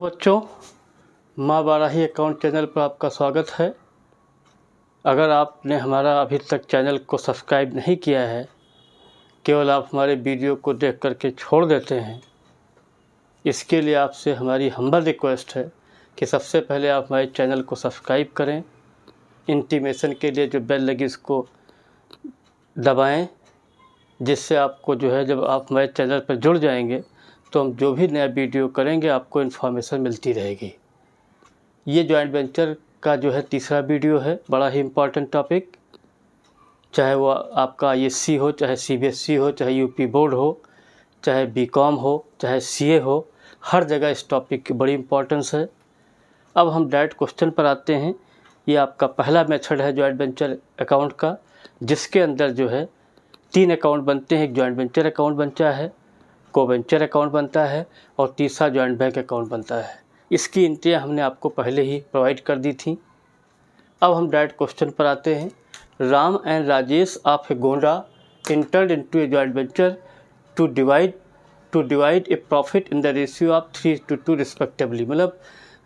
बच्चों, माँ Barahi account channel पर आपका स्वागत है। अगर आपने हमारा अभी तक चैनल को सब्सक्राइब नहीं किया है, केवल आप हमारे वीडियो को देख करके छोड़ देते हैं, इसके लिए आपसे हमारी हम्बल रिक्वेस्ट है कि सबसे पहले आप हमारे चैनल को सब्सक्राइब करें। इंटीमेशन के लिए जो बेल लगी उसको दबाएं, जिससे आपको जब आप हमारे चैनल पर जुड़ जाएंगे तो हम जो भी नया वीडियो करेंगे आपको इन्फॉर्मेशन मिलती रहेगी। ये जॉइंट वेंचर का तीसरा वीडियो है। बड़ा ही इम्पोर्टेंट टॉपिक, चाहे वो आपका ISC हो, चाहे CBSE हो, चाहे यूपी बोर्ड हो, चाहे BCom हो, चाहे CA हो, हर जगह इस टॉपिक की बड़ी इम्पोर्टेंस है। अब हम डायरेक्ट क्वेश्चन पर आते हैं। ये आपका पहला मेथड है जॉइंट वेंचर अकाउंट का, जिसके अंदर 3 अकाउंट बनते हैं। एक जॉइंट वेंचर अकाउंट बनता है, को वेंचर अकाउंट बनता है और तीसरा जॉइंट बैंक अकाउंट बनता है। इसकी एंट्रियाँ हमने आपको पहले ही प्रोवाइड कर दी थी। अब हम डायरेक्ट क्वेश्चन पर आते हैं। Ram and Rajesh of Gonda entered into a joint venture to divide a profit in the ratio of 3:2 respectively। मतलब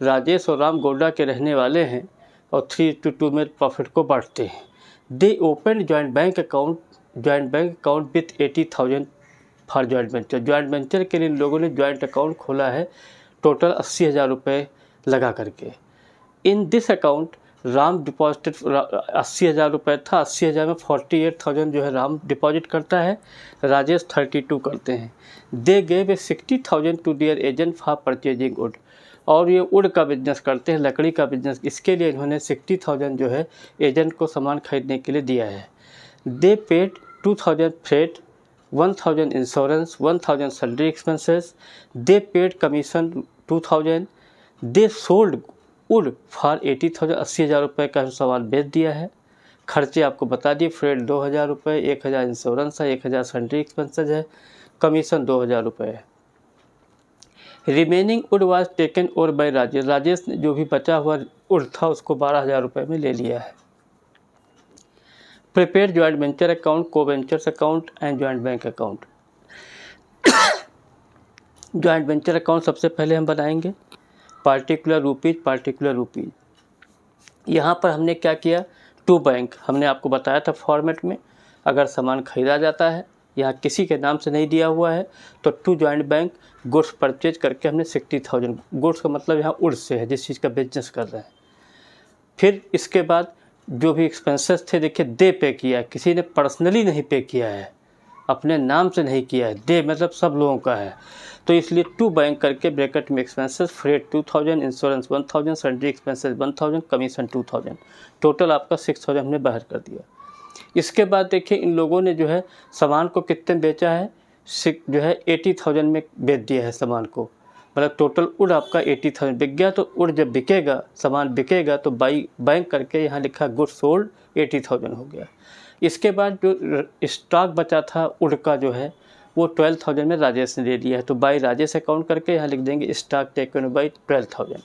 राजेश और राम गोंडा के रहने वाले हैं और 3:2 में प्रॉफिट को बांटते हैं। दे open joint bank account with 80,000 for joint venture. Joint venture के लिए इन लोगों ने जॉइंट अकाउंट खोला है, टोटल 80,000 रुपये लगा करके। In this account Ram deposited 80,000 रुपये था। 80,000 में 48,000 राम डिपॉजिट करता है, राजेश 32 करते हैं। They gave a 60,000 to their agent for purchasing wood. और ये वुड का बिजनेस करते हैं, लकड़ी का बिजनेस। इसके लिए इन्होंने 60,000 एजेंट को सामान खरीदने के लिए दिया है। दे paid 2,000 freight, 1,000 insurance, 1,000 salary expenses. They paid commission 2,000। They sold would for 80,000। 80,000 रुपये का सामान बेच दिया है। खर्चे आपको बता दिए, फ्रेट 2,000 रुपये, 1,000 इंश्योरेंस है, 1,000 सैलरी एक्सपेंसेस है, कमीशन 2,000 रुपये है। Remaining would was taken over by Rajesh. Rajesh ने जो भी बचा हुआ वुड था उसको 12,000 रुपये में ले लिया है। प्रिपेयर जॉइंट वेंचर अकाउंट, को ventures account and joint bank account. Joint venture account सबसे पहले हम बनाएंगे। Particular rupees. यहाँ पर हमने क्या किया, 2 बैंक हमने आपको बताया था फॉर्मेट में। अगर सामान खरीदा जाता है, यहाँ किसी के नाम से नहीं दिया हुआ है, तो 2 जॉइंट बैंक गुड्स परचेज करके हमने 60,000, गुड्स का मतलब यहाँ उड़ से है, जिस चीज़ का बिजनेस कर रहे हैं। फिर इसके बाद जो भी एक्सपेंसेस थे, देखिए दे पे किया है, किसी ने पर्सनली नहीं पे किया है, अपने नाम से नहीं किया है। दे मतलब सब लोगों का है, तो इसलिए 2 बैंक करके ब्रैकेट में expenses, freight 2,000, insurance 1,000, salary expenses 1,000, commission 2,000, total आपका 6,000 हमने बाहर कर दिया। इसके बाद देखिए इन लोगों ने सामान को कितने बेचा है, 80,000 में बेच दिया है सामान को। मतलब टोटल वुड आपका 80,000 बिक गया। तो वुड जब बिकेगा, सामान बिकेगा, तो बाई बैंक करके यहाँ लिखा गुड सोल्ड 80,000 हो गया। इसके बाद जो स्टॉक बचा था वुड का वो 12,000 में राजेश ने ले लिया है, तो बाई राजेश अकाउंट करके यहाँ लिख देंगे स्टॉक टेकन बाई 12,000।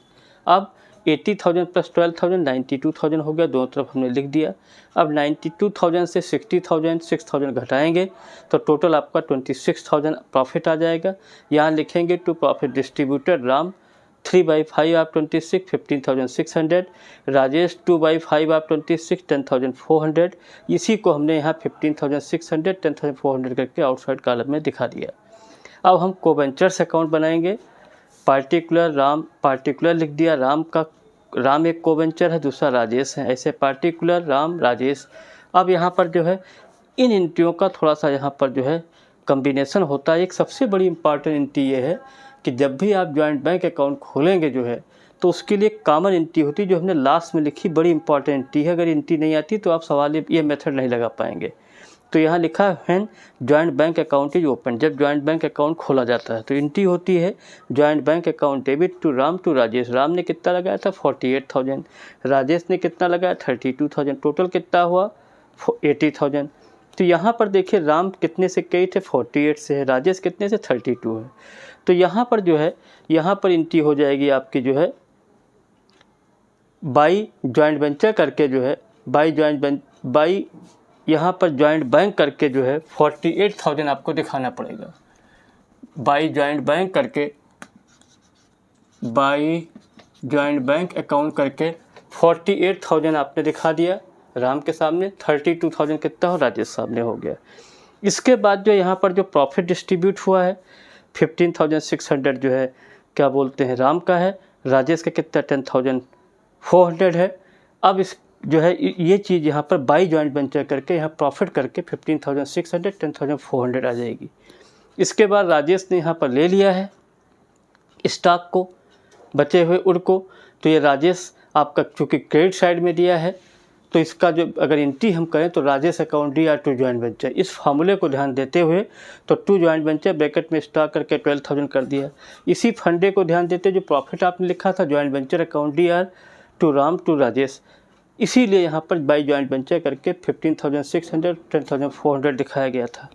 अब 80,000 प्लस 12,000 92,000 हो गया, दोनों तरफ हमने लिख दिया। अब 92,000 से 60,000 6,000 घटाएंगे तो टोटल आपका 26,000 प्रॉफिट आ जाएगा। यहाँ लिखेंगे to profit distributor Ram 3/5 of 26 15,600, Rajesh 2/5 of 26 10,400। इसी को हमने यहाँ 15,600 10,400 करके आउटसाइड कॉलम में दिखा दिया। अब हम कोवेंचर्स अकाउंट बनाएंगे। पार्टिकुलर राम, पार्टिकुलर लिख दिया, राम एक कोवेंचर है, दूसरा राजेश है, ऐसे पार्टिकुलर राम राजेश। अब यहाँ पर इन एंट्रियों का थोड़ा सा यहाँ पर कम्बिनेशन होता है। एक सबसे बड़ी इंपॉर्टेंट एंट्री ये है कि जब भी आप जॉइंट बैंक अकाउंट खोलेंगे तो उसके लिए कॉमन एंट्री होती है, जो हमने लास्ट में लिखी, बड़ी इंपॉर्टेंट एंट्री है। अगर एंट्री नहीं आती तो आप सवाल ये मेथड नहीं लगा पाएंगे। तो यहाँ लिखा है when joint bank account is open, जब जॉइंट बैंक अकाउंट खोला जाता है तो एंट्री होती है joint bank account debit to Ram to Rajesh. Ram ने कितना लगाया था 48,000, राजेश ने कितना लगाया 32,000, टोटल कितना हुआ 80,000। तो यहाँ पर देखिए राम कितने से कई थे 48 से है, राजेश कितने से 32 है। तो यहाँ पर यहाँ पर एंट्री हो जाएगी आपकी बाई जॉइंट वेंचर करके बाई यहाँ पर जॉइंट बैंक करके 48,000 आपको दिखाना पड़ेगा। बाई जॉइंट बैंक करके बाई जॉइंट बैंक अकाउंट करके 48,000 आपने दिखा दिया राम के सामने, 32,000 कितना हो राजेश सामने हो गया। इसके बाद जो यहाँ पर जो प्रॉफिट डिस्ट्रीब्यूट हुआ है 15,600 जो है क्या बोलते हैं राम का है, राजेश का कितना 10,400 है। अब इस जो है ये चीज़ यहाँ पर बाई जॉइंट वेंचर करके यहाँ प्रॉफिट करके 15,600 10,400 आ जाएगी। इसके बाद राजेश ने यहाँ पर ले लिया है स्टॉक को, बचे हुए उड़ को, तो ये राजेश आपका चूँकि क्रेडिट साइड में दिया है तो इसका जो अगर एंट्री हम करें तो Rajesh account D R to joint venture, इस फार्मूले को ध्यान देते हुए तो टू जॉइंट वेंचर ब्रैकेट में स्टॉक करके 12,000 कर दिया। इसी फंडे को ध्यान देते जो प्रॉफिट आपने लिखा था joint venture account D R to Ram to Rajesh, इसीलिए यहाँ पर बाई जॉइंट वेंचर करके 15,600 10,400 दिखाया गया था।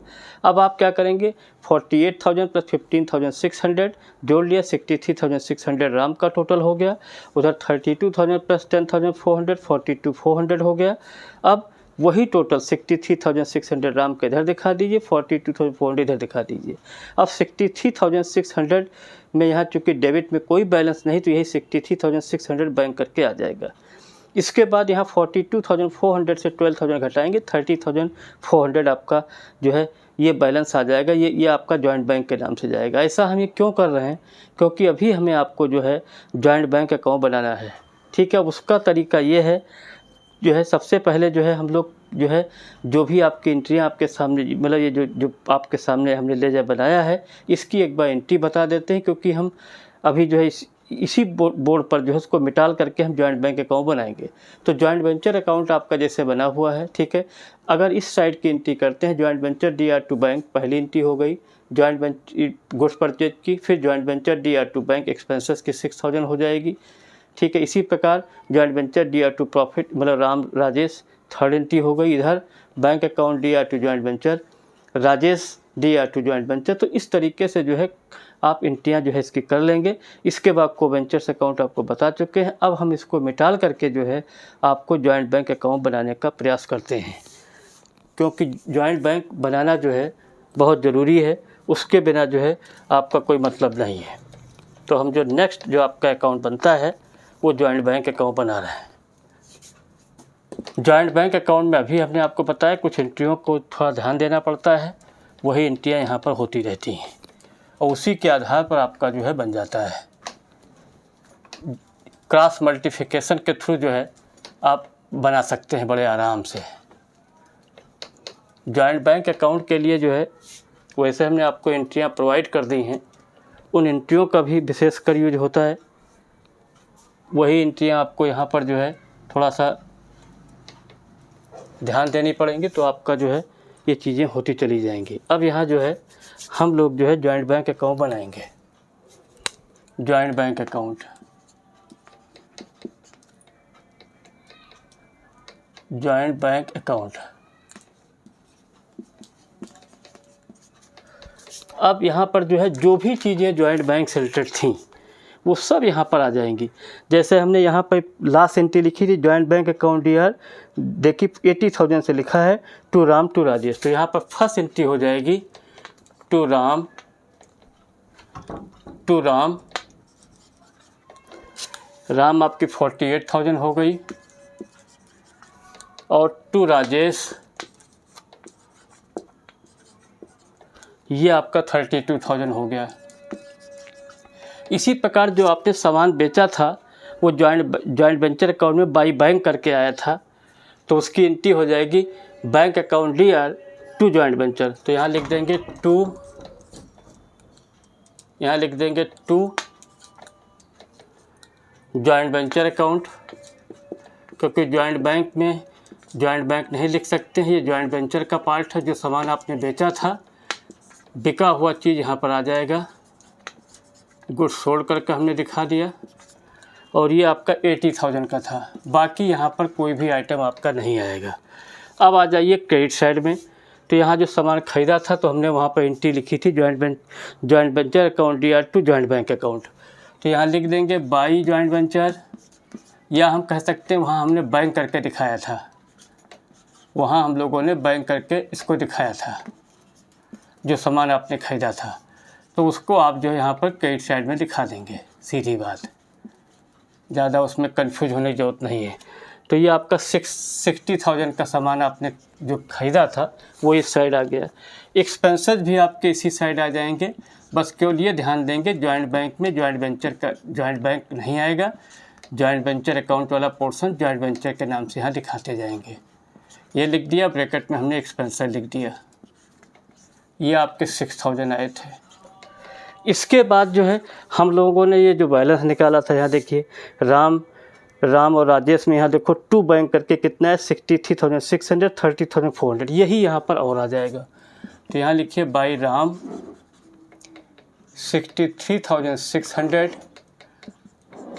अब आप क्या करेंगे 48,000 प्लस 15,600 जोड़ लिया, 63,600 राम का टोटल हो गया। उधर 32,000 प्लस 10,400 42,400 हो गया। अब वही टोटल 63,600 राम का इधर दिखा दीजिए, 42,400 इधर दिखा दीजिए। अब 63,600 में यहाँ चूँकि डेबिट में कोई बैलेंस नहीं तो यही 63,600 बैंक करके आ जाएगा। इसके बाद यहाँ 42,400 से 12,000 घटाएंगे, 30,400 आपका जो है ये बैलेंस आ जाएगा। ये आपका जॉइंट बैंक के नाम से जाएगा। ऐसा हम ये क्यों कर रहे हैं, क्योंकि अभी हमें आपको जो है जॉइंट बैंक अकाउंट बनाना है, ठीक है। उसका तरीका ये है जो है सबसे पहले जो है हम लोग जो है जो भी आपकी एंट्रियाँ आपके सामने मतलब ये जो आपके सामने हमने लेजर बनाया है इसकी एक बार एंट्री बता देते हैं, क्योंकि हम अभी जो है इसी बोर्ड पर जो है उसको मिटाल करके हम जॉइंट बैंक अकाउंट बनाएंगे। तो जॉइंट वेंचर अकाउंट आपका जैसे बना हुआ है, ठीक है। अगर इस साइड की एंट्री करते हैं joint venture D R to bank, पहली एंट्री हो गई जॉइंट वेंचर गुड्स परचेज की, फिर joint venture D R to bank expenses की 6,000 हो जाएगी, ठीक है। इसी प्रकार joint venture D R to profit मतलब राम राजेश थर्ड एंट्री हो गई, इधर bank account D R to joint venture Rajesh D R to joint venture. तो इस तरीके से जो है आप एंट्रियाँ जो है इसकी कर लेंगे। इसके बाद को वेंचर्स अकाउंट आपको बता चुके हैं। अब हम इसको मिटाल करके जो है आपको जॉइंट बैंक अकाउंट बनाने का प्रयास करते हैं, क्योंकि जॉइंट बैंक बनाना जो है बहुत ज़रूरी है, उसके बिना जो है आपका कोई मतलब नहीं है। तो हम जो नेक्स्ट जो आपका अकाउंट बनता है वो जॉइंट बैंक अकाउंट बना रहे हैं। जॉइंट बैंक अकाउंट में अभी हमने आपको बताया कुछ एंट्रियों को थोड़ा ध्यान देना पड़ता है, वही एंट्रियाँ यहाँ पर होती रहती हैं और उसी के आधार पर आपका जो है बन जाता है। क्रॉस मल्टीप्लिकेशन के थ्रू जो है आप बना सकते हैं बड़े आराम से। जॉइंट बैंक अकाउंट के लिए जो है वैसे हमने आपको एंट्रियाँ प्रोवाइड कर दी हैं, उन एंट्रियों का भी विशेषकर यूज होता है। वही एंट्रियाँ आपको यहाँ पर जो है थोड़ा सा ध्यान देनी पड़ेंगी, तो आपका जो है ये चीज़ें होती चली जाएंगी। अब यहाँ जो है हम लोग जो है जॉइंट बैंक अकाउंट बनाएंगे। Joint bank account, joint bank account. अब यहाँ पर जो है जो भी चीज़ें जॉइंट बैंक से रिलेटेड थी वो सब यहाँ पर आ जाएंगी। जैसे हमने यहाँ पर लास्ट एंट्री लिखी थी जॉइंट बैंक अकाउंट ईयर, देखिए 80,000 से लिखा है टू राम टू राजेश, तो यहाँ पर फर्स्ट एंट्री हो जाएगी टू राम राम आपकी 48,000 हो गई और टू राजेश ये आपका 32,000 हो गया। इसी प्रकार जो आपने सामान बेचा था वो जॉइंट वेंचर अकाउंट में बाई बैंक करके आया था, तो उसकी एंट्री हो जाएगी bank account D R to joint venture. तो यहाँ लिख देंगे टू, यहाँ लिख देंगे टू जॉइंट वेंचर अकाउंट, क्योंकि जॉइंट बैंक में जॉइंट बैंक नहीं लिख सकते हैं, ये जॉइंट वेंचर का पार्ट है। जो सामान आपने बेचा था बिका हुआ चीज़ यहाँ पर आ जाएगा, गुड्स सोल्ड करके हमने दिखा दिया, और ये आपका 80,000 का था। बाकी यहाँ पर कोई भी आइटम आपका नहीं आएगा। अब आ जाइए क्रेडिट साइड में, तो यहाँ जो सामान ख़रीदा था तो हमने वहाँ पर एंट्री लिखी थी joint venture account D R to joint bank account, तो यहाँ लिख देंगे बाई जॉइंट वेंचर, या हम कह सकते हैं वहाँ हमने बैंक करके दिखाया था, वहाँ हम लोगों ने बैंक करके इसको दिखाया था जो सामान आपने ख़रीदा था, तो उसको आप जो है यहाँ पर क्रेडिट साइड में दिखा देंगे। सीधी बात, ज़्यादा उसमें कंफ्यूज होने की ज़रूरत नहीं है। तो ये आपका 60,000 का सामान आपने जो ख़रीदा था वो इस साइड आ गया। एक्सपेंसेस भी आपके इसी साइड आ जाएंगे। बस केवल ये ध्यान देंगे जॉइंट बैंक में जॉइंट वेंचर का जॉइंट बैंक नहीं आएगा, जॉइंट वेंचर अकाउंट वाला पोर्शन जॉइंट वेंचर के नाम से यहाँ दिखाते जाएंगे। ये लिख दिया, ब्रैकेट में हमने एक्सपेंसेस लिख दिया। ये आपके 6,000 आए थे। इसके बाद जो है हम लोगों ने ये जो बैलेंस निकाला था, यहाँ देखिए राम और राजेश में यहाँ देखो टू बैंक करके कितना है 63,600, 30,400, यही यहाँ पर और आ जाएगा। तो यहाँ लिखिए बाई राम 63,600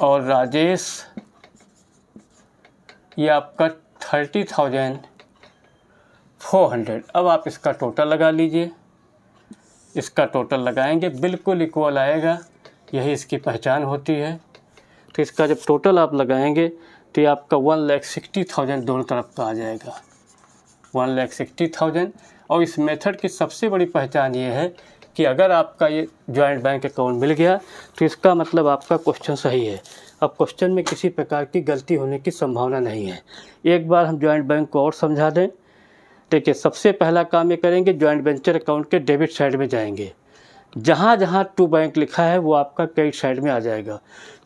और राजेश ये आपका 30,400। अब आप इसका टोटल लगा लीजिए। इसका टोटल लगाएंगे बिल्कुल इक्वल आएगा, यही इसकी पहचान होती है। तो इसका जब टोटल आप लगाएंगे तो ये आपका 1,60,000 दोनों तरफ का आ जाएगा, 1,60,000। और इस मेथड की सबसे बड़ी पहचान ये है कि अगर आपका ये जॉइंट बैंक अकाउंट मिल गया तो इसका मतलब आपका क्वेश्चन सही है। अब क्वेश्चन में किसी प्रकार की गलती होने की संभावना नहीं है। एक बार हम जॉइंट बैंक को और समझा दें। देखिए, सबसे पहला काम ये करेंगे, जॉइंट वेंचर अकाउंट के डेबिट साइड में जाएंगे। जहाँ जहाँ टू बैंक लिखा है वो आपका क्रेडिट साइड में आ जाएगा।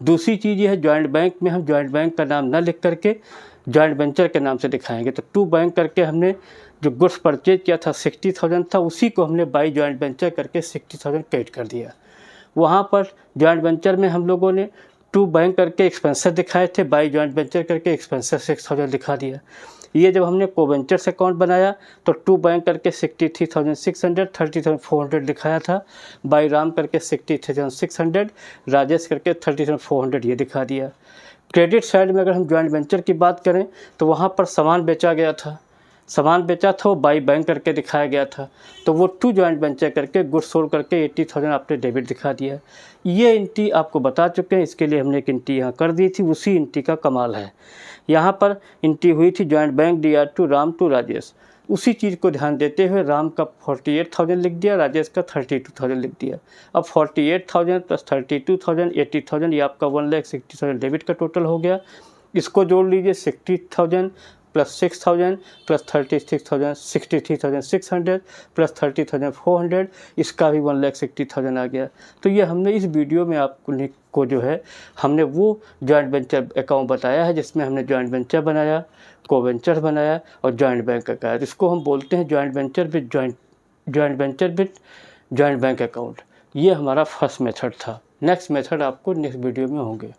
दूसरी चीज़ ये है, जॉइंट बैंक में हम जॉइंट बैंक का नाम ना लिख करके जॉइंट वेंचर के नाम से दिखाएंगे। तो टू बैंक करके हमने जो गुड्स परचेज किया था 60,000 था, उसी को हमने बाई जॉइंट वेंचर करके 60,000 क्रेडिट कर दिया। वहाँ पर जॉइंट वेंचर में हम लोगों ने टू बैंक करके एक्सपेंसेस दिखाए थे, बाई जॉइंट वेंचर करके एक्सपेंसेस 6,000 दिखा दिया। ये जब हमने कोवेंचर्स अकाउंट बनाया तो टू बैंक करके 63,600, 30,400 दिखाया था, बाई राम करके 60,600, राजेश करके 30,400 ये दिखा दिया। क्रेडिट साइड में अगर हम जॉइंट वेंचर की बात करें तो वहाँ पर सामान बेचा गया था, वो बाई बैंक करके दिखाया गया था, तो वो टू जॉइंट वेंचर करके गुड्स सोल्ड करके 80,000 आपने डेबिट दिखा दिया। ये एंट्री आपको बता चुके हैं, इसके लिए हमने एक एंट्री यहाँ कर दी थी, उसी एंट्री का कमाल है। यहाँ पर एंट्री हुई थी joint bank DR to Ram to Rajesh, उसी चीज़ को ध्यान देते हुए राम का 48,000 लिख दिया, राजेश का 32,000 लिख दिया। अब 48,000 प्लस 32,000 80,000, ये आपका 1,60,000 डेबिट का टोटल हो गया। इसको जोड़ लीजिए, 60,000 प्लस 6,000 प्लस 36,000 63,600 प्लस 30,400, इसका भी 1,60,000 आ गया। तो ये हमने इस वीडियो में आपको जो है हमने वो जॉइंट वेंचर अकाउंट बताया है जिसमें हमने जॉइंट वेंचर बनाया, कोवेंचर बनाया और जॉइंट बैंक अकाउंट। इसको हम बोलते हैं joint venture with joint bank account. ये हमारा फर्स्ट मेथड था। नेक्स्ट मेथड आपको नेक्स्ट वीडियो में होंगे।